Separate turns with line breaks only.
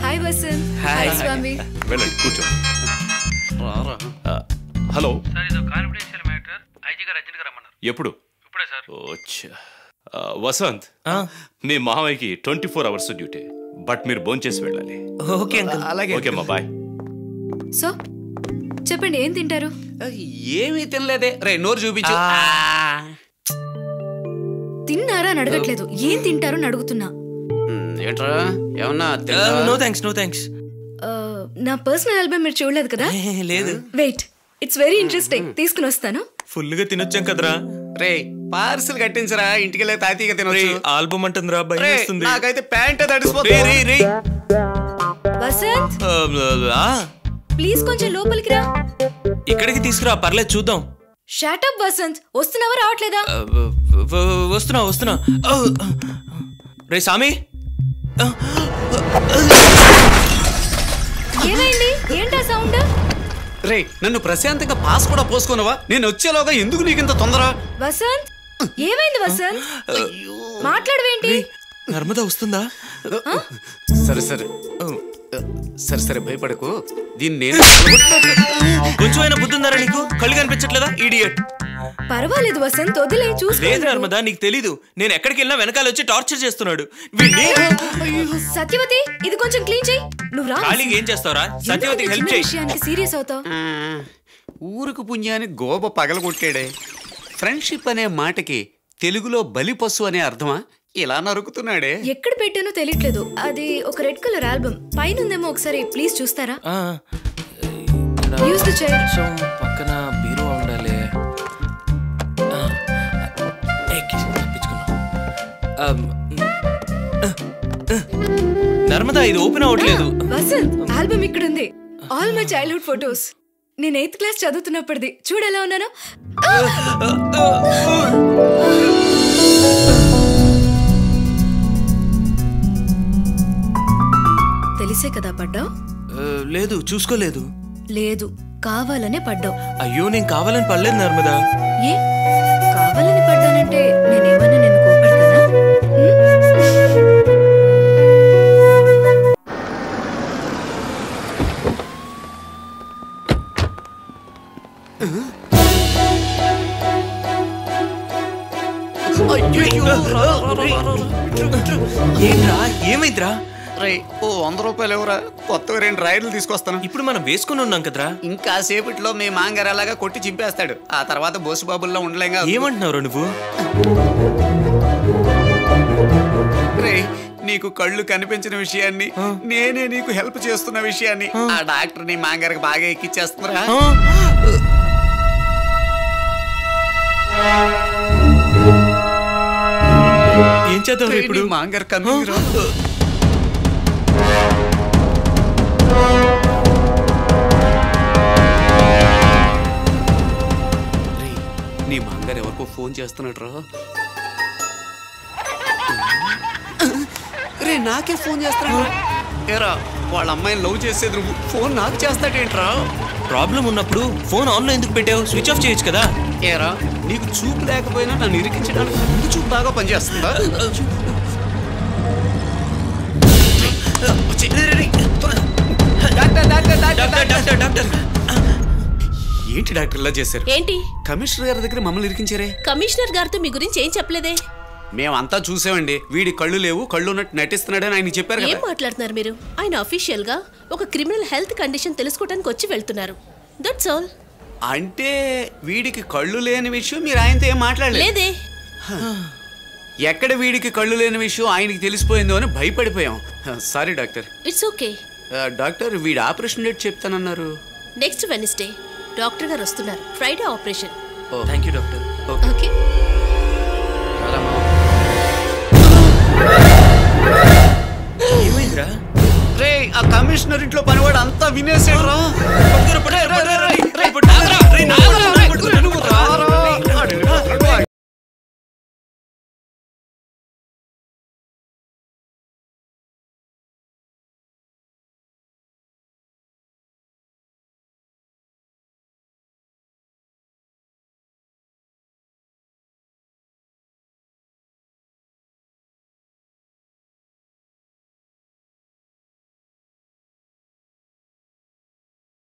Hi Vasant. Hi స్వామి.
వెళ్ళండి కూర్చో. Hello
sir, ఇది కాన్ఫిడెన్షియల్ మ్యాటర్. ఐజీ గారు అర్జెంట్ గా రమ్మన్నారు.
ఎప్పుడు?
ఇప్పుడే సార్.
వసంత్, మీ మామయ్యకి 24 hours డ్యూటీ, బట్ మీరు భోంచేసి వెళ్ళాలి.
Okay uncle.
అలాగే. ఓకే అమ్మా, బాయ్.
సో చెప్పండి, ఏం తింటారు?
ఏమీ తినలేదే. రే నోరు చూపించు.
తిన్నారా అని అడగట్లేదు, ఏం తింటారు అని అడుగుతున్నా.
ఏంట్రా ఏమన్నా?
No thanks, no thanks.
నా పర్సనల్ ఆల్బమ్ మీరు చూడలేదు కదా?
లేదు.
వెయిట్, ఇట్స్ వెరీ ఇంట్రెస్టింగ్, తీసుకుని వస్తాను.
ఫుల్ గా తినొచ్చాం కదరా.
రే పార్సల్ కట్టించరా, ఇంటికి వెళ్ళి తాతీగా తినొచ్చు.
ఆల్బమ్ అంటుందిరా, భయం వేస్తుంది.
నాకైతే ప్యాంట్ తడిసిపోతుంది.
వసంత్ ప్లీజ్ కొంచెం లోపలికి రా.
ఇక్కడికి తీసుకురా, పర్లేదు చూద్దాం.
షట్ అప్ వసంత్, వస్తున్నావా రావట్లేదా?
వస్తున్నా. రే సామి,
ఏమైంది? ఏంటా సౌండ్?
రే నన్ను ప్రశాంతంగా పాస్ కూడా పోసుకున్నావా? నేను వచ్చేలోగా ఎందుకు నీకింత తొందర?
వసంత్ ఏమైంది? వసంత్ మాట్లాడవేంటి?
నర్మదా వస్తుందా?
సరే సరే సరే సరే భయపడకు. దీన్ని నేను
కొంచెమైనా బుద్ధి ఉందారా నీకు? కళ్ళు కనిపించట్లేదా ఇడియట్?
పర్వాలేదు వసంత్, వదిలే చూసుకో.
లేదు నర్మదా, నీకు తెలీదు. నేను ఎక్కడికి వెళ్ళినా వెనకాల వచ్చి టార్చర్ చేస్తున్నాడు.
సత్యవతి, ఇది కొంచెం క్లీన్ చేయి. నువ్వు రా.
ఖాళీగా ఏం చేస్తావురా? సత్యవతి హెల్ప్ చేయి.
విషయానికి సీరియస్ అవుతావు.
ఊరుకు పుణ్యాన్ని గోబ పగలగొట్టాడే. ఫ్రెండ్షిప్ అనే మాటకి తెలుగులో బలిపశు అనే అర్థమా? ఇలా నరుకుతున్నాడే.
ఎక్కడ పెట్టానో తెలియట్లేదు. అది ఒక రెడ్ కలర్ ఆల్బమ్ పైన ఉందేమో, ఒకసారి ప్లీజ్ చూస్తారా? Use the chair.
పక్కన బీరో ఉండాలి. నర్మదా, ఇది ఓపెన్ అవ్వట్లేదు.
వసంత్, ఆల్బమ్ ఇక్కడ ఉంది. All my childhood photos. నేను 8th క్లాస్ చదువుతున్నప్పటిది. చూడు ఎలా ఉన్నాను. తెలిసే కదా పడ్డావు?
లేదు, చూసుకోలేదు.
లేదు, కావాలనే పడ్డావు.
అయ్యో, నేను కావాలని పడలేదు నర్మదా.
ఏ కావాలని పడ్డానంటే నేనేమన్నా నిన్ను కోపడతానా?
ఏంట్రా, ఏమైందిరా?
రే ఓ 100 రూపాయలు ఎవరా? కొత్తగా 2 రాయిలు తీసుకొస్తాను.
ఇప్పుడు మనం వేసుకుని ఉన్నాం కదరా.
ఇంకా సేపట్లో మీ మాంగారు అలాగా కొట్టి చింపేస్తాడు. ఆ తర్వాత బోసుబాబుల్లో ఉండలేంగా.
ఏమంటున్నావు నువ్వు?
రే నీకు కళ్ళు కనిపించిన విషయాన్ని, నేనే నీకు హెల్ప్ చేస్తున్న విషయాన్ని ఆ డాక్టర్ నీ మాంగారికి బాగా ఎక్కిచ్చేస్తున్నారా?
ఏం చేద్దాం ఇప్పుడు?
మాంగారు కన్నీరు. నీ మాంగారు ఎవరికో ఫోన్ చేస్తున్నాడు రా. రే నాకే ఫోన్ చేస్తున్నాడు. ఏరా వాళ్ళ అమ్మాయిని లవ్ చేసేది నువ్వు, ఫోన్ నాకు చేస్తాడేంట్రా?
ప్రాబ్లం ఉన్నప్పుడు ఫోన్ ఆన్లో ఎందుకు పెట్టావు? స్విచ్ ఆఫ్ చేయొచ్చు కదా.
ఏరా నీకు చూపు లేకపోయినా నన్ను ఇరికించడానికి ముందు చూపు బాగా పనిచేస్తుందా? ఏంటి డాక్టర్ ఇలా చేశారు?
ఏంటి?
కమిషనర్ గారి దగ్గర మమ్మల్ని ఇరికించారే.
కమిషనర్ గారితో మీ గురించి ఏం చెప్పలేదే?
మేమంతా చూసామండి. వీడి కళ్ళు లేవు, కళ్ళు ఉన్నట్టు నటిస్తున్నాడని ఆయన చెప్పారు.
ఏం మాట్లాడుతున్నారు మీరు? ఆయన అఫీషియల్ గా ఒక క్రిమినల్ హెల్త్ కండిషన్ తెలుసుకోవడానికి వచ్చి వెళ్తున్నారు. That's all.
అంటే వీడికి కళ్ళు లేని విషయం మీరు ఆయనతో ఏం మాట్లాడలేదే? ఎక్కడ వీడికి కళ్ళు లేని విషయం ఆయనకి తెలిసిపోయిందో అని భయపడిపోయాం. Sorry doctor.
It's okay.
Doctor వీడి ఆపరేషన్ డేట్ చెప్తానన్నారు.
నెక్స్ట్ వెన్స్డే డాక్టర్ గారు వస్తున్నారు. Friday operation.
Thank you doctor.
Okay.
ఏమైందిరా?
రే ఆ కమిషనర్ ఇంట్లో పనివాడు అంతా వినేసాడు రా.